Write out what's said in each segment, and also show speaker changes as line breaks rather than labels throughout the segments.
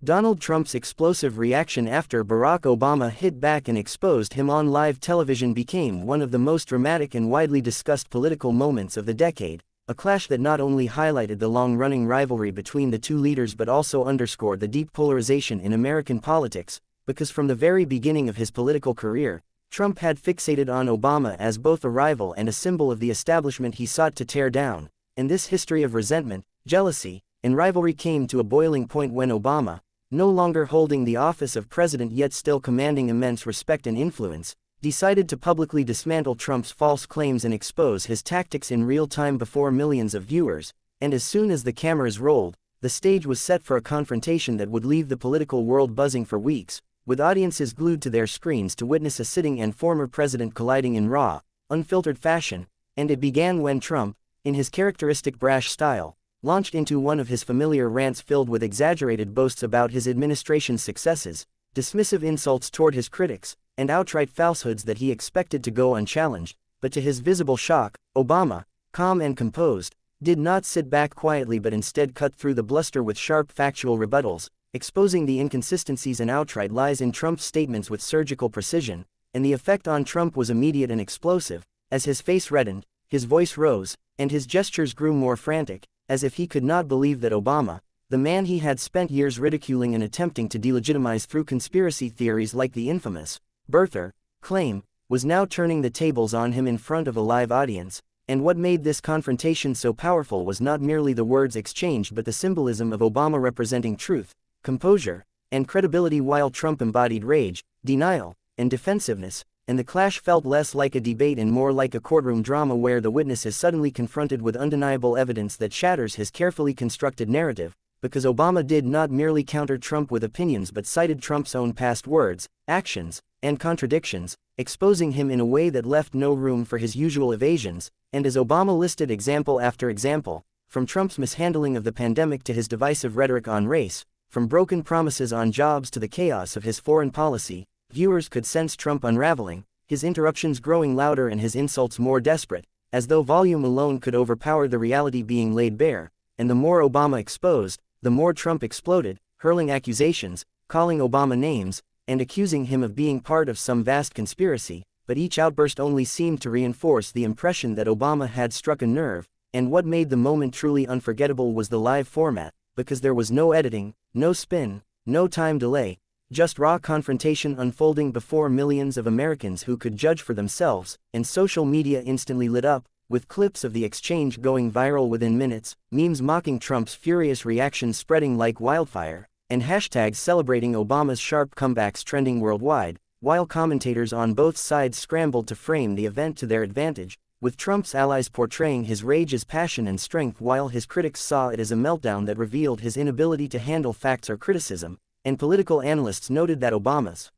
Donald Trump's explosive reaction after Barack Obama hit back and exposed him on live television became one of the most dramatic and widely discussed political moments of the decade, a clash that not only highlighted the long-running rivalry between the two leaders but also underscored the deep polarization in American politics, because from the very beginning of his political career, Trump had fixated on Obama as both a rival and a symbol of the establishment he sought to tear down, and this history of resentment, jealousy, and rivalry came to a boiling point when Obama, no longer holding the office of president yet still commanding immense respect and influence, decided to publicly dismantle Trump's false claims and expose his tactics in real time before millions of viewers, and as soon as the cameras rolled, the stage was set for a confrontation that would leave the political world buzzing for weeks, with audiences glued to their screens to witness a sitting and former president colliding in raw, unfiltered fashion, and it began when Trump, in his characteristic brash style, launched into one of his familiar rants filled with exaggerated boasts about his administration's successes, dismissive insults toward his critics, and outright falsehoods that he expected to go unchallenged. But to his visible shock, Obama, calm and composed, did not sit back quietly but instead cut through the bluster with sharp factual rebuttals, exposing the inconsistencies and outright lies in Trump's statements with surgical precision, and the effect on Trump was immediate and explosive. As his face reddened, his voice rose, and his gestures grew more frantic, as if he could not believe that Obama, the man he had spent years ridiculing and attempting to delegitimize through conspiracy theories like the infamous birther claim, was now turning the tables on him in front of a live audience. And what made this confrontation so powerful was not merely the words exchanged but the symbolism of Obama representing truth, composure, and credibility while Trump embodied rage, denial, and defensiveness, and the clash felt less like a debate and more like a courtroom drama where the witness is suddenly confronted with undeniable evidence that shatters his carefully constructed narrative, because Obama did not merely counter Trump with opinions but cited Trump's own past words, actions, and contradictions, exposing him in a way that left no room for his usual evasions. And as Obama listed example after example, from Trump's mishandling of the pandemic to his divisive rhetoric on race, from broken promises on jobs to the chaos of his foreign policy, viewers could sense Trump unraveling, his interruptions growing louder and his insults more desperate, as though volume alone could overpower the reality being laid bare. And the more Obama exposed, the more Trump exploded, hurling accusations, calling Obama names, and accusing him of being part of some vast conspiracy. But each outburst only seemed to reinforce the impression that Obama had struck a nerve, and what made the moment truly unforgettable was the live format, because there was no editing, no spin, no time delay, just raw confrontation unfolding before millions of Americans who could judge for themselves, and social media instantly lit up, with clips of the exchange going viral within minutes, memes mocking Trump's furious reactions spreading like wildfire, and hashtags celebrating Obama's sharp comebacks trending worldwide, while commentators on both sides scrambled to frame the event to their advantage, with Trump's allies portraying his rage as passion and strength while his critics saw it as a meltdown that revealed his inability to handle facts or criticism. And political analysts noted that Obama's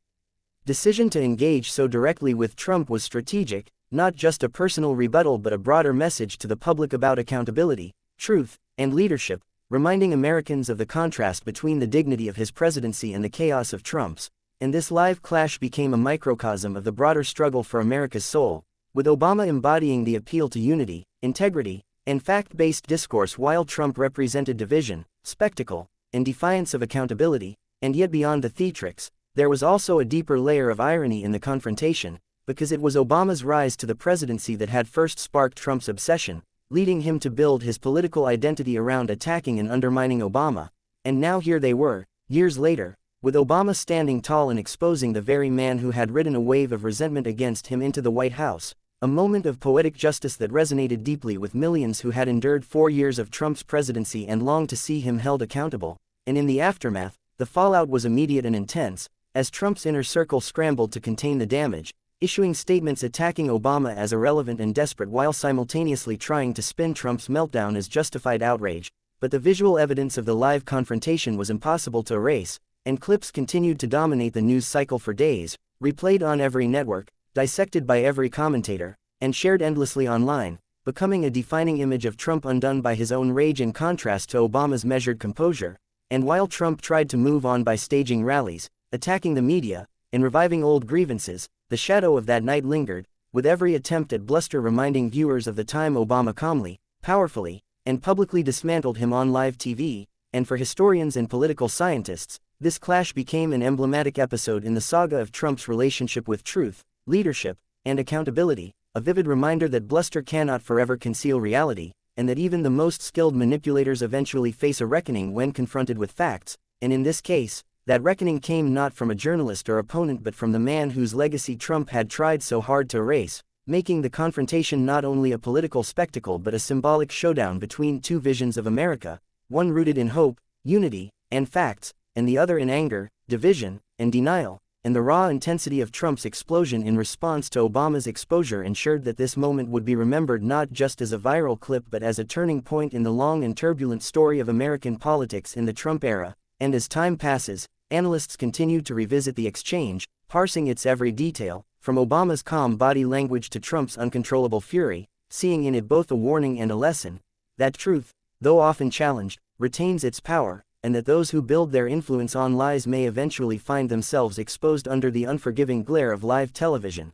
decision to engage so directly with Trump was strategic, not just a personal rebuttal but a broader message to the public about accountability, truth, and leadership, reminding Americans of the contrast between the dignity of his presidency and the chaos of Trump's. And this live clash became a microcosm of the broader struggle for America's soul, with Obama embodying the appeal to unity, integrity, and fact-based discourse while Trump represented division, spectacle, and defiance of accountability. And yet beyond the theatrics, there was also a deeper layer of irony in the confrontation, because it was Obama's rise to the presidency that had first sparked Trump's obsession, leading him to build his political identity around attacking and undermining Obama. And now here they were, years later, with Obama standing tall and exposing the very man who had ridden a wave of resentment against him into the White House, a moment of poetic justice that resonated deeply with millions who had endured 4 years of Trump's presidency and longed to see him held accountable. And in the aftermath, the fallout was immediate and intense, as Trump's inner circle scrambled to contain the damage, issuing statements attacking Obama as irrelevant and desperate while simultaneously trying to spin Trump's meltdown as justified outrage. But the visual evidence of the live confrontation was impossible to erase, and clips continued to dominate the news cycle for days, replayed on every network, dissected by every commentator, and shared endlessly online, becoming a defining image of Trump undone by his own rage in contrast to Obama's measured composure. And while Trump tried to move on by staging rallies, attacking the media, and reviving old grievances, the shadow of that night lingered, with every attempt at bluster reminding viewers of the time Obama calmly, powerfully, and publicly dismantled him on live TV. And for historians and political scientists, This clash became an emblematic episode in the saga of Trump's relationship with truth, leadership, and accountability, a vivid reminder that bluster cannot forever conceal reality, and that even the most skilled manipulators eventually face a reckoning when confronted with facts, and in this case, that reckoning came not from a journalist or opponent but from the man whose legacy Trump had tried so hard to erase, making the confrontation not only a political spectacle but a symbolic showdown between two visions of America, one rooted in hope, unity, and facts, and the other in anger, division, and denial. And the raw intensity of Trump's explosion in response to Obama's exposure ensured that this moment would be remembered not just as a viral clip but as a turning point in the long and turbulent story of American politics in the Trump era. And as time passes, analysts continue to revisit the exchange, parsing its every detail, from Obama's calm body language to Trump's uncontrollable fury, seeing in it both a warning and a lesson, that truth, though often challenged, retains its power, and that those who build their influence on lies may eventually find themselves exposed under the unforgiving glare of live television.